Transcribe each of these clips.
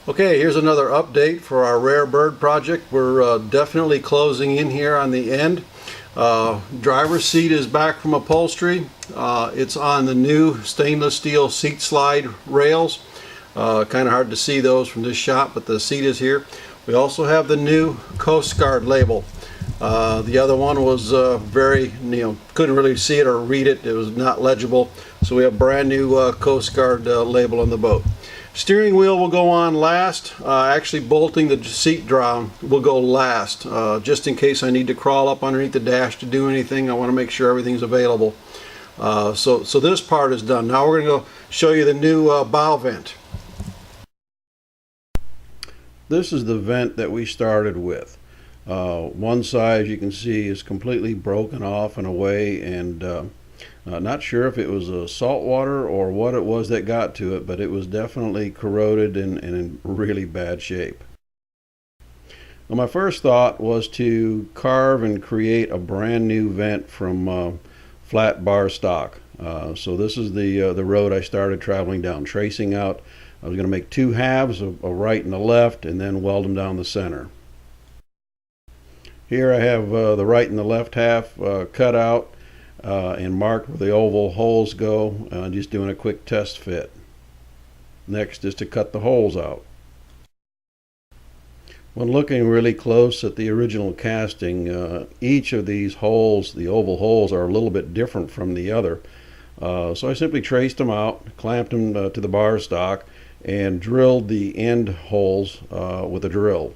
Okay, here's another update for our rare bird project. We're definitely closing in here on the end. Driver's seat is back from upholstery. It's on the new stainless steel seat slide rails. Kind of hard to see those from this shot, but the seat is here. We also have the new Coast Guard label. The other one was couldn't really see it or read it. It was not legible. So we have brand new Coast Guard label on the boat. Steering wheel will go on last. Actually bolting the seat down will go last. Just in case I need to crawl up underneath the dash to do anything, I want to make sure everything's available. So this part is done. Now we're going to show you the new bow vent. This is the vent that we started with. One side, as you can see, is completely broken off and away, and not sure if it was salt water or what it was that got to it, but it was definitely corroded and in really bad shape. Now, my first thought was to carve and create a brand new vent from flat bar stock. So this is the road I started traveling down, tracing out. I was going to make two halves, a right and a left, and then weld them down the center. Here I have the right and the left half cut out and marked where the oval holes go, just doing a quick test fit. Next is to cut the holes out. When looking really close at the original casting, each of these holes, the oval holes, are a little bit different from the other. So I simply traced them out, clamped them to the bar stock, and drilled the end holes with a drill.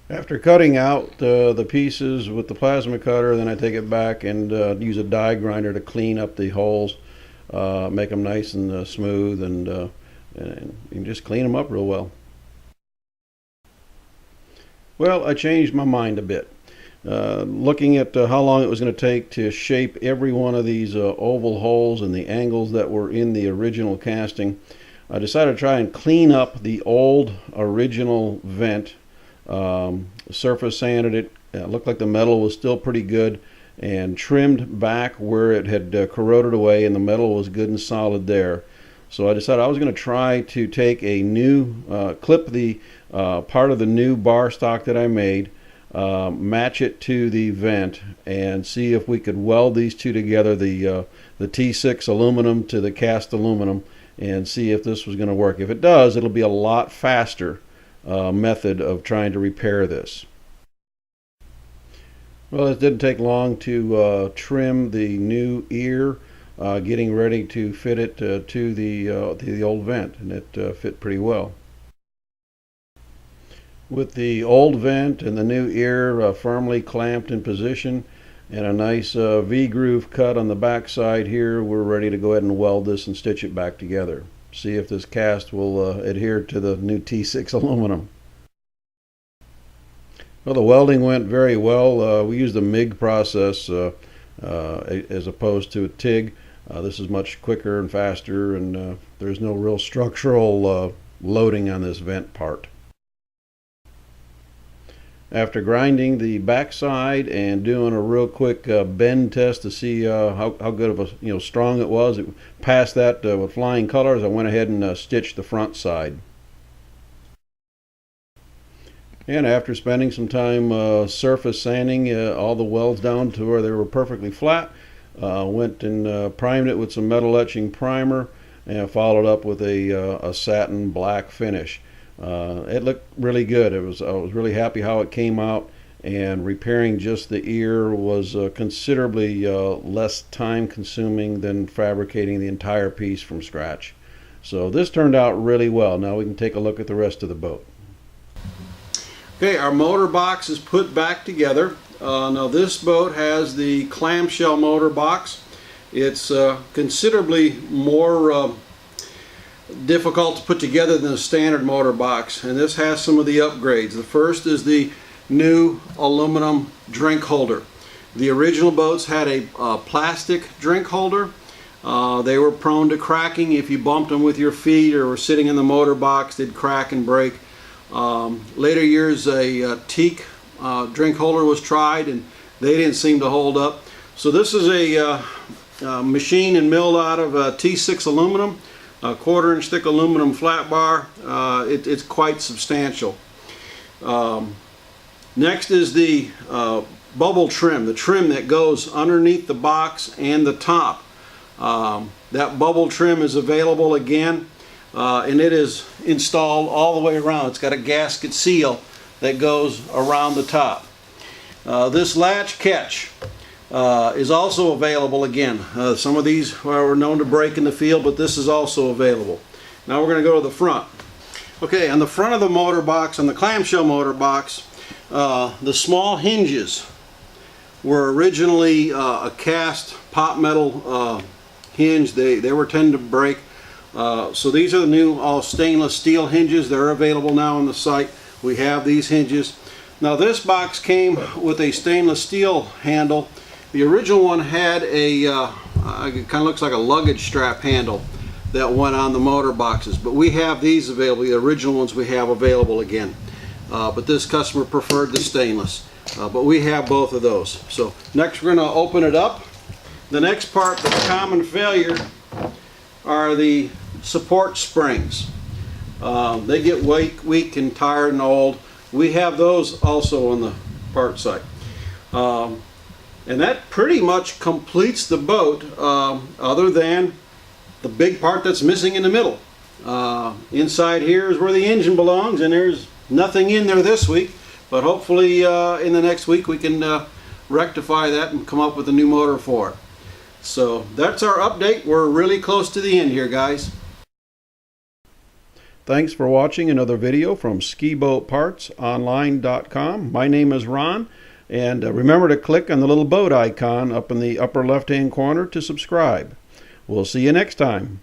After cutting out the pieces with the plasma cutter, then I take it back and use a die grinder to clean up the holes, make them nice and smooth, and you can just clean them up real well. Well, I changed my mind a bit. Looking at how long it was going to take to shape every one of these oval holes and the angles that were in the original casting, I decided to try and clean up the old original vent. Surface sanded it. It looked like the metal was still pretty good, and trimmed back where it had corroded away, and the metal was good and solid there. So I decided I was going to try to take a new clip the part of the new bar stock that I made, match it to the vent, and see if we could weld these two together, the T6 aluminum to the cast aluminum, and see if this was going to work. If it does, it'll be a lot faster method of trying to repair this. Well, it didn't take long to trim the new ear, getting ready to fit it to the old vent, and it fit pretty well. With the old vent and the new ear firmly clamped in position and a nice V-groove cut on the back side here, we're ready to go ahead and weld this and stitch it back together. See if this cast will adhere to the new T6 aluminum. Well, the welding went very well. We used a MIG process as opposed to a TIG. This is much quicker and faster, and there's no real structural loading on this vent part. After grinding the backside and doing a real quick bend test to see how good of a strong it was, it passed that with flying colors. I went ahead and stitched the front side. And after spending some time surface sanding all the welds down to where they were perfectly flat, went and primed it with some metal etching primer and followed up with a satin black finish. It looked really good. I was really happy how it came out, and repairing just the ear was considerably less time consuming than fabricating the entire piece from scratch. So this turned out really well. Now we can take a look at the rest of the boat. Okay, our motor box is put back together. Now this boat has the clamshell motor box. It's considerably more difficult to put together than a standard motor box, and this has some of the upgrades. The first is the new aluminum drink holder. The original boats had a plastic drink holder. They were prone to cracking. If you bumped them with your feet or were sitting in the motor box, they'd crack and break. Later years, a teak drink holder was tried, and they didn't seem to hold up. So this is a machined and milled out of T6 aluminum, a 1/4 inch thick aluminum flat bar. It's quite substantial. Next is the bubble trim, the trim that goes underneath the box and the top. That bubble trim is available again, and it is installed all the way around. It's got a gasket seal that goes around the top. This latch catch is also available again. Some of these were known to break in the field, but this is also available. Now we're going to go to the front. Okay, on the front of the motor box, on the clamshell motor box, the small hinges were originally a cast pot metal hinge. They were tend to break. So these are the new all stainless steel hinges. They're available now on the site. We have these hinges. Now this box came with a stainless steel handle. The original one had a it kind of looks like a luggage strap handle that went on the motor boxes, but we have these available. The original ones we have available again, but this customer preferred the stainless, but we have both of those. So next we're going to open it up. The next part that's a common failure are the support springs. They get weak and tired and old. We have those also on the part site. And that pretty much completes the boat, other than the big part that's missing in the middle. Inside here is where the engine belongs, and there's nothing in there this week, but hopefully in the next week we can rectify that and come up with a new motor for it. So that's our update. We're really close to the end here, guys. Thanks for watching another video from SkiBoatPartsOnline.com. My name is Ron, and remember to click on the little boat icon up in the upper left-hand corner to subscribe. We'll see you next time.